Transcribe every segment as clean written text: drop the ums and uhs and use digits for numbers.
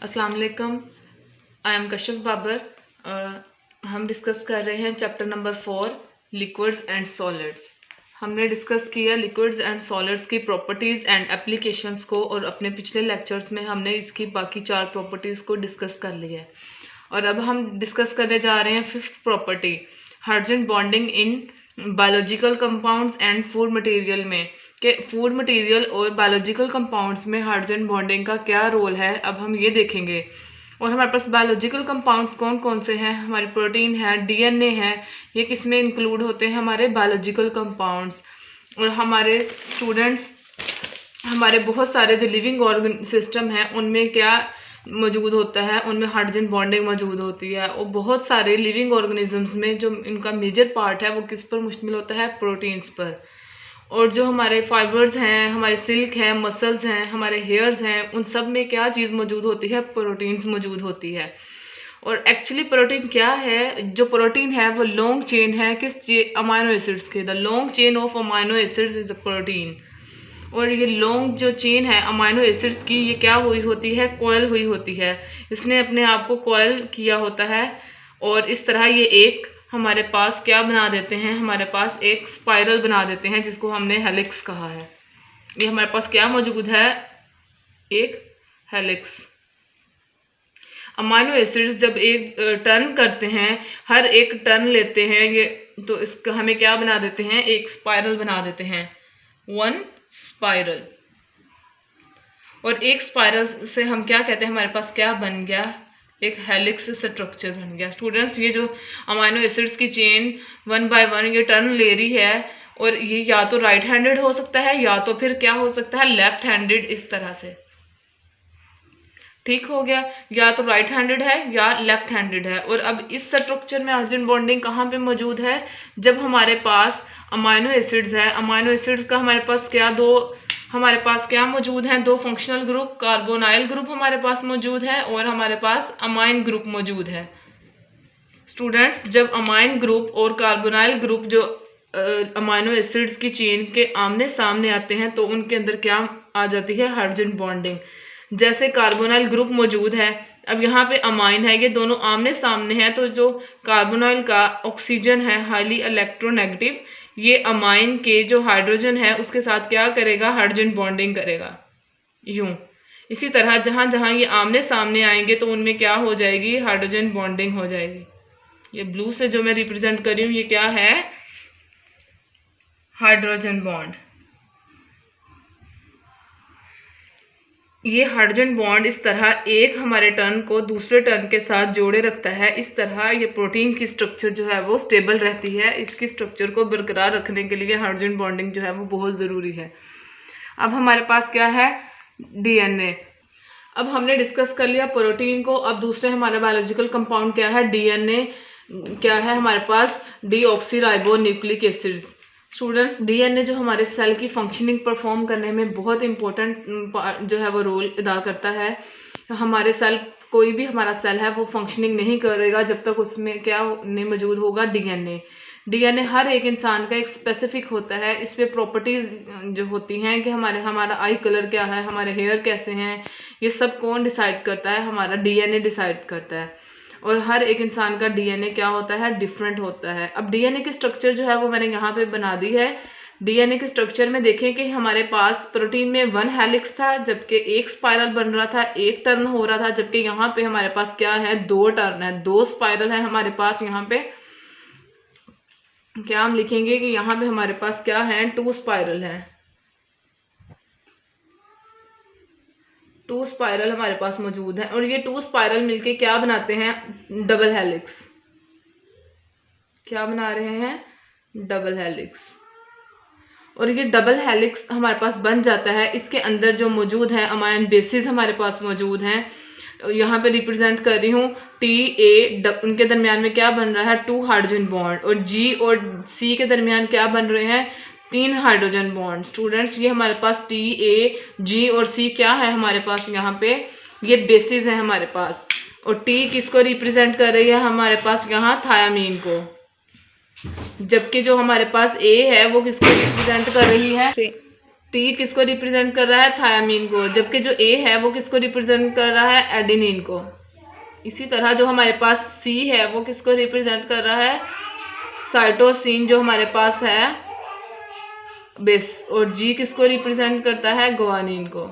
अस्सलाम वालेकुम। I am Kashif Babar. हम डिस्कस कर रहे हैं chapter number 4 liquids and solids. हमने डिस्कस किया लिक्विड्स एंड सॉलिड्स की प्रॉपर्टीज़ एंड एप्लीकेशंस को, और अपने पिछले लेक्चर्स में हमने इसकी बाकी 4 प्रॉपर्टीज़ को डिस्कस कर लिया है। और अब हम डिस्कस करने जा रहे हैं 5th property, hydrogen bonding in biological compounds and food material में, कि फूड मटेरियल और बायोलॉजिकल कंपाउंड्स में हाइड्रोजन बॉन्डिंग का क्या रोल है, अब हम ये देखेंगे। और हमारे पास बायोलॉजिकल कंपाउंड्स कौन कौन से हैं, हमारी प्रोटीन है, डीएनए है, ये किस में इंक्लूड होते हैं, हमारे बायोलॉजिकल कंपाउंड्स। और हमारे स्टूडेंट्स, हमारे बहुत सारे जो लिविंग ऑर्गन सिस्टम है उनमें क्या मौजूद होता है, उनमें हाइड्रोजन बॉन्डिंग मौजूद होती है। और बहुत सारे लिविंग ऑर्गेनिजम्स में जो इनका मेजर पार्ट है वो किस पर मुश्तमिल होता है, प्रोटीन्स पर। और जो हमारे फाइबर्स हैं, हमारे सिल्क हैं, मसल्स हैं, हमारे हेयर्स हैं, उन सब में क्या चीज़ मौजूद होती है, प्रोटीन्स मौजूद होती है। और एक्चुअली प्रोटीन क्या है, जो प्रोटीन है वो लॉन्ग चेन है किस अमाइनो एसिड्स के, the long chain of amino acids is a protein. और ये लॉन्ग जो चेन है अमाइनो एसिड्स की, ये क्या हुई होती है, कॉयल हुई होती है, इसने अपने आप को कॉयल किया होता है। और इस तरह ये एक हमारे पास क्या बना देते हैं, हमारे पास एक स्पाइरल बना देते हैं जिसको हमने हेलिक्स कहा है। ये हमारे पास क्या मौजूद है, एक हेलिक्स। अमाइनो एसिड्स जब एक टर्न करते हैं, हर एक टर्न लेते हैं ये, तो इसका हमें क्या बना देते हैं, एक स्पाइरल बना देते हैं, वन स्पाइरल। और एक स्पाइरल से हम क्या कहते हैं, हमारे पास क्या बन गया, एक हेलिक्स स्ट्रक्चर बन गया। स्टूडेंट्स, ये जो अमाइनो एसिड्स की चेन 1 बाय 1 ये टर्न ले रही है, और ये या तो राइट हैंडेड हो सकता है या तो फिर क्या हो सकता है, लेफ्ट हैंडेड, इस तरह से। ठीक हो गया, या तो राइट हैंडेड है या लेफ्ट हैंडेड है। और अब इस स्ट्रक्चर में हाइड्रोजन बॉन्डिंग कहाँ पे मौजूद है, जब हमारे पास अमाइनो एसिड्स है, अमाइनो एसिड्स का हमारे पास क्या मौजूद हैं, 2 फंक्शनल ग्रुप, कार्बोनाइल ग्रुप हमारे पास मौजूद है और हमारे पास अमाइन ग्रुप मौजूद है। स्टूडेंट्स, जब अमाइन ग्रुप और कार्बोनाइल ग्रुप जो अमाइनो एसिड्स की चेन के आमने सामने आते हैं तो उनके अंदर क्या आ जाती है, हाइड्रोजन बॉन्डिंग। जैसे कार्बोनाइल ग्रुप मौजूद है, अब यहाँ पे अमाइन है, ये दोनों आमने सामने हैं, तो जो कार्बोनाइल का ऑक्सीजन है हाईली इलेक्ट्रोनेगेटिव, ये अमाइन के जो हाइड्रोजन है उसके साथ क्या करेगा, हाइड्रोजन बॉन्डिंग करेगा, यूं। इसी तरह जहाँ जहाँ ये आमने सामने आएंगे तो उनमें क्या हो जाएगी, हाइड्रोजन बॉन्डिंग हो जाएगी। ये ब्लू से जो मैं रिप्रेजेंट कर रही हूँ ये क्या है, हाइड्रोजन बॉन्ड। ये हाइड्रोजन बॉन्ड इस तरह एक हमारे टर्न को दूसरे टर्न के साथ जोड़े रखता है। इस तरह ये प्रोटीन की स्ट्रक्चर जो है वो स्टेबल रहती है। इसकी स्ट्रक्चर को बरकरार रखने के लिए हाइड्रोजन बॉन्डिंग जो है वो बहुत ज़रूरी है। अब हमारे पास क्या है, डीएनए। अब हमने डिस्कस कर लिया प्रोटीन को। अब दूसरे हमारे बायोलॉजिकल कंपाउंड क्या है, डीएनए क्या है, हमारे पास deoxyribonucleic acids. Students, DNA जो हमारे सेल की फंक्शनिंग परफॉर्म करने में बहुत इंपॉर्टेंट जो है वो रोल अदा करता है। हमारे सेल, कोई भी हमारा सेल है वो फंक्शनिंग नहीं करेगा जब तक उसमें क्या नहीं मौजूद होगा, डीएनए। डीएनए हर एक इंसान का एक स्पेसिफिक होता है। इस पे प्रॉपर्टीज जो होती हैं कि हमारा आई कलर क्या है, हमारे हेयर कैसे हैं, ये सब कौन डिसाइड करता है, हमारा डीएनए डिसाइड करता है। और हर एक इंसान का डीएनए क्या होता है, डिफरेंट होता है। अब डीएनए की स्ट्रक्चर जो है वो मैंने यहाँ पे बना दी है। डीएनए के स्ट्रक्चर में देखें कि हमारे पास प्रोटीन में 1 हेलिक्स था, जबकि एक स्पाइरल बन रहा था, एक टर्न हो रहा था, जबकि यहाँ पे हमारे पास क्या है, 2 टर्न है, 2 स्पाइरल है हमारे पास। यहाँ पे क्या हम लिखेंगे कि यहाँ पे हमारे पास क्या है, 2 स्पाइरल है, 2 स्पाइरल हमारे पास मौजूद है। और ये 2 स्पाइरल मिलके क्या बनाते हैं, डबल हेलिक्स। क्या बना रहे हैं, डबल हेलिक्स। और ये डबल हेलिक्स हमारे पास बन जाता है। इसके अंदर जो मौजूद है अमाइन बेसिस हमारे पास मौजूद हैं। यहाँ पे रिप्रेजेंट कर रही हूँ TA, उनके दरमियान में क्या बन रहा है, 2 हाइड्रोजन बॉन्ड। और G और C के दरमियान क्या बन रहे हैं, 3 हाइड्रोजन बॉन्ड। स्टूडेंट्स, ये हमारे पास TA, G और C क्या है हमारे पास, यहाँ पे ये बेसिस है हमारे पास। और T किसको रिप्रेजेंट कर रही है हमारे पास, यहाँ थायामीन को। जबकि जो हमारे पास A है वो किसको रिप्रेजेंट कर रही है, टी किसको रिप्रेजेंट कर रहा है, थायामीन को, जबकि जो ए है वो किसको रिप्रेजेंट कर रहा है, एडेनिन को। इसी तरह जो हमारे पास सी है वो किसको रिप्रेजेंट कर रहा है, साइटोसिन जो हमारे पास है बेस, और जी किसको रिप्रेजेंट करता है, ग्वानिन को।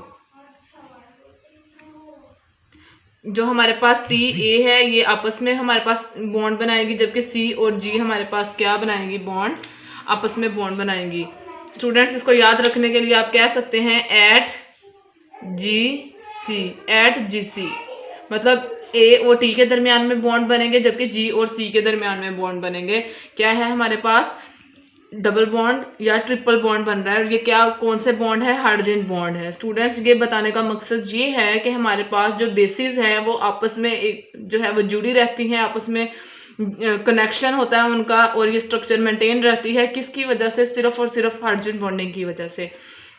जो हमारे पास टी ए है ये आपस में हमारे पास बॉन्ड बनाएगी, जबकि सी और जी हमारे पास क्या बनाएंगी, बॉन्ड, आपस में बॉन्ड बनाएंगी। स्टूडेंट्स इसको याद रखने के लिए आप कह सकते हैं एट जी सी, मतलब ए और टी के दरमियान में बॉन्ड बनेंगे, जबकि जी और सी के दरमियान में बॉन्ड बनेंगे। क्या है हमारे पास, डबल बॉन्ड या ट्रिपल बॉन्ड बन रहा है, और ये क्या, कौन से बॉन्ड है, हाइड्रोजन बॉन्ड है। स्टूडेंट्स ये बताने का मकसद ये है कि हमारे पास जो बेसिस हैं वो आपस में एक जो है वो जुड़ी रहती हैं, आपस में कनेक्शन होता है उनका, और ये स्ट्रक्चर मेंटेन रहती है किसकी वजह से, सिर्फ और सिर्फ हाइड्रोजन बॉन्डिंग की वजह से।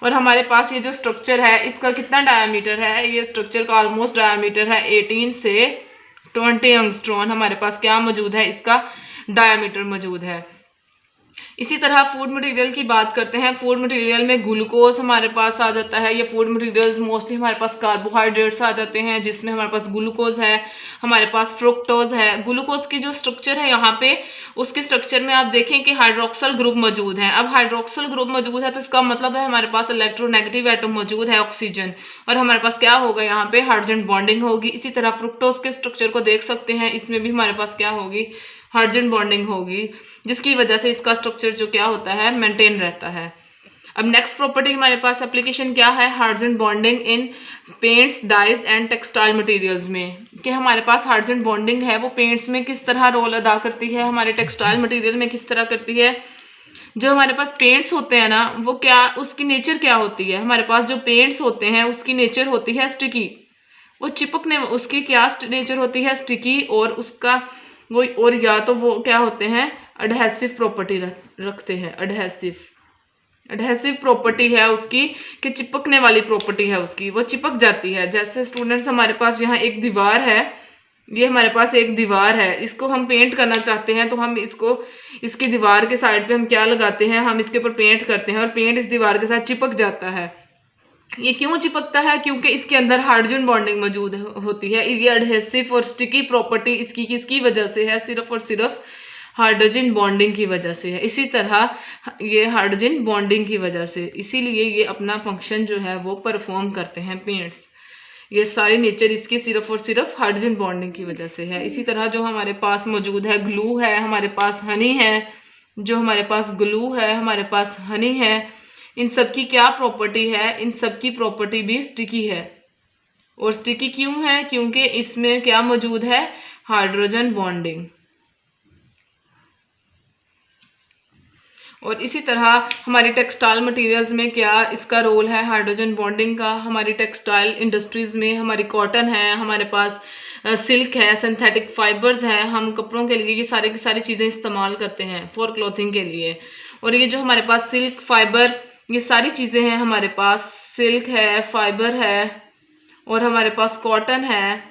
और हमारे पास ये जो स्ट्रक्चर है इसका कितना डायामीटर है, ये स्ट्रक्चर का ऑलमोस्ट डायामीटर है 18 से 20 एंगस्ट्रॉन हमारे पास क्या मौजूद है, इसका डायामीटर मौजूद है। इसी तरह फूड मटेरियल की बात करते हैं। फूड मटेरियल में ग्लूकोज हमारे पास आ जाता है। ये फूड मटेरियल मोस्टली हमारे पास कार्बोहाइड्रेट्स आ जाते हैं, जिसमें हमारे पास ग्लूकोज है, हमारे पास फ्रुक्टोज है। ग्लूकोज की जो स्ट्रक्चर है यहाँ पे, उसके स्ट्रक्चर में आप देखें कि हाइड्रोक्सल ग्रुप मौजूद है। अब हाइड्रोक्सल ग्रुप मौजूद है तो इसका मतलब है हमारे पास इलेक्ट्रोनेगेटिव एटम मौजूद है, ऑक्सीजन, और हमारे पास क्या होगा, यहाँ पे हाइड्रोजन बॉन्डिंग होगी। इसी तरह फ्रुक्टोज के स्ट्रक्चर को देख सकते हैं, इसमें भी हमारे पास क्या होगी, हाइड्रोजन बॉन्डिंग होगी, जिसकी वजह से इसका स्ट्रक्चर जो क्या होता है, मेंटेन रहता है। अब नेक्स्ट प्रॉपर्टी हमारे पास एप्लीकेशन क्या है, hydrogen bonding in paints, dyes and textile materials में, कि हमारे पास हाइड्रोजन बॉन्डिंग है वो पेंट्स में किस तरह रोल अदा करती है, हमारे टेक्सटाइल मटेरियल में किस तरह करती है। जो हमारे पास पेंट्स होते हैं ना, वो क्या, उसकी नेचर क्या होती है, हमारे पास जो पेंट्स होते हैं उसकी नेचर होती है स्टिकी, वो चिपकने, उसकी क्या नेचर होती है, स्टिकी, और उसका वो, और या तो वो क्या होते हैं, एडहेसिव प्रॉपर्टी रखते हैं। एडहेसिव प्रॉपर्टी है उसकी, कि चिपकने वाली प्रॉपर्टी है उसकी, वो चिपक जाती है। जैसे स्टूडेंट्स हमारे पास यहाँ एक दीवार है, ये हमारे पास एक दीवार है, इसको हम पेंट करना चाहते हैं तो हम इसको, इसकी दीवार के साइड पे हम क्या लगाते हैं, हम इसके ऊपर पेंट करते हैं, और पेंट इस दीवार के साथ चिपक जाता है। ये क्यों चिपकता है, क्योंकि इसके अंदर हाइड्रोजन बॉन्डिंग मौजूद होती है। ये एडहेसिव और स्टिकी प्रॉपर्टी इसकी किसकी वजह से है, सिर्फ और सिर्फ हाइड्रोजन बॉन्डिंग की वजह से है। इसी तरह ये हाइड्रोजन बॉन्डिंग की वजह से, इसीलिए ये अपना फंक्शन जो है वो परफॉर्म करते हैं पेंट्स। ये सारी नेचर इसकी सिर्फ और सिर्फ हाइड्रोजन बॉन्डिंग की वजह से है। इसी तरह जो हमारे पास मौजूद है, ग्लू है, हमारे पास हनी है, जो हमारे पास ग्लू है, हमारे पास हनी है, इन सब की क्या प्रॉपर्टी है, इन सब की प्रॉपर्टी भी स्टिकी है। और स्टिकी क्यों है, क्योंकि इसमें क्या मौजूद है, हाइड्रोजन बॉन्डिंग। और इसी तरह हमारी टेक्सटाइल मटेरियल्स में क्या इसका रोल है, हाइड्रोजन बॉन्डिंग का। हमारी टेक्सटाइल इंडस्ट्रीज में हमारी कॉटन है, हमारे पास सिल्क है, सिंथेटिक फाइबर्स है, हम कपड़ों के लिए ये सारे की सारी चीज़ें इस्तेमाल करते हैं फॉर क्लॉथिंग के लिए। और ये जो हमारे पास सिल्क, फाइबर, ये सारी चीज़ें हैं, हमारे पास सिल्क है, फाइबर है, और हमारे पास कॉटन है,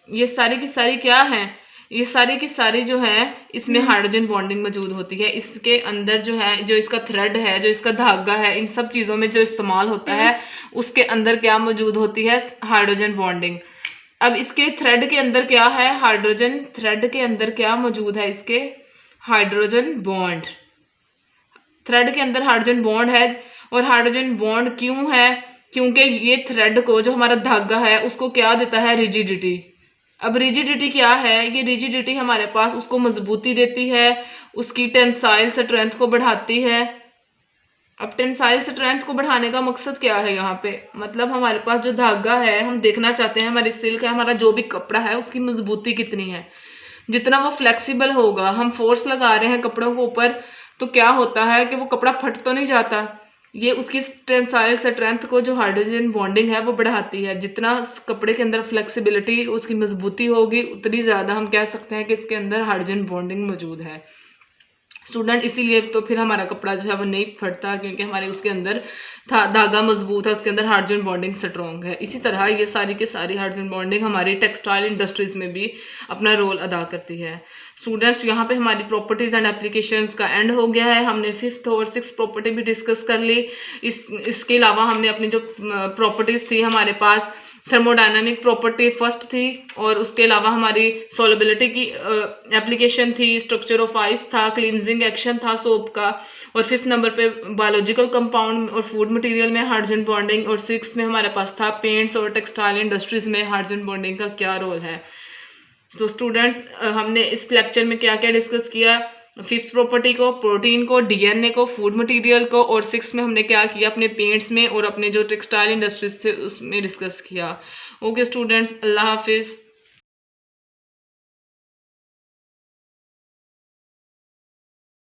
ये सारी की सारी क्या हैं, ये सारी की सारी जो है इसमें हाइड्रोजन बॉन्डिंग मौजूद होती है। इसके अंदर जो है, जो इसका थ्रेड है, जो इसका धागा है, इन सब चीज़ों में जो इस्तेमाल होता है उसके अंदर क्या मौजूद होती है, हाइड्रोजन बॉन्डिंग। अब इसके थ्रेड के अंदर क्या है, हाइड्रोजन, थ्रेड के अंदर क्या मौजूद है, इसके हाइड्रोजन बॉन्ड, थ्रेड के अंदर हाइड्रोजन बॉन्ड है। और हाइड्रोजन बॉन्ड क्यों है, क्योंकि ये थ्रेड को, जो हमारा धागा है, उसको क्या देता है, रिजिडिटी। अब रिजिडिटी क्या है, ये रिजिडिटी हमारे पास उसको मजबूती देती है, उसकी टेंसाइल स्ट्रेंथ को बढ़ाती है। अब टेंसाइल स्ट्रेंथ को बढ़ाने का मकसद क्या है यहाँ पे, मतलब हमारे पास जो धागा है, हम देखना चाहते हैं हमारी सिल्क है, हमारा जो भी कपड़ा है, उसकी मजबूती कितनी है। जितना वो फ्लेक्सिबल होगा, हम फोर्स लगा रहे हैं कपड़ों के ऊपर, तो क्या होता है कि वो कपड़ा फट तो नहीं जाता। ये उसकी टेंसाइल स्ट्रेंथ को, जो हाइड्रोजन बॉन्डिंग है, वो बढ़ाती है। जितना कपड़े के अंदर फ्लेक्सिबिलिटी, उसकी मजबूती होगी, उतनी ज़्यादा हम कह सकते हैं कि इसके अंदर हाइड्रोजन बॉन्डिंग मौजूद है। स्टूडेंट, इसीलिए तो फिर हमारा कपड़ा जो है वो नहीं फटता, क्योंकि हमारे उसके अंदर था धागा मजबूत है, उसके अंदर हाइड्रोजन बॉन्डिंग स्ट्रॉन्ग है। इसी तरह ये सारी के सारी हाइड्रोजन बॉन्डिंग हमारी टेक्सटाइल इंडस्ट्रीज में भी अपना रोल अदा करती है। स्टूडेंट्स, यहाँ पे हमारी प्रॉपर्टीज़ एंड एप्लीकेशंस का एंड हो गया है। हमने 5th और 6th प्रॉपर्टी भी डिस्कस कर ली। इसके अलावा हमने अपनी जो प्रॉपर्टीज़ थी, हमारे पास थर्मोडायनामिक प्रॉपर्टी फर्स्ट थी, और उसके अलावा हमारी सोलेबिलिटी की एप्लीकेशन थी, स्ट्रक्चर ऑफ आइस था, क्लींजिंग एक्शन था सोप का, और 5th नंबर पे बायोलॉजिकल कंपाउंड और फूड मटेरियल में हाइड्रोजन बॉन्डिंग, और 6th में हमारे पास था पेंट्स और टेक्सटाइल इंडस्ट्रीज में हाइड्रोजन बॉन्डिंग का क्या रोल है। तो स्टूडेंट्स, हमने इस लेक्चर में क्या क्या डिस्कस किया, 5th प्रॉपर्टी को, प्रोटीन को, डीएनए को, फूड मटेरियल को, और 6th में हमने क्या किया, अपने पेंट्स में और अपने जो टेक्सटाइल इंडस्ट्रीज थे उसमें डिस्कस किया। ओके स्टूडेंट्स, अल्लाह हाफिज़।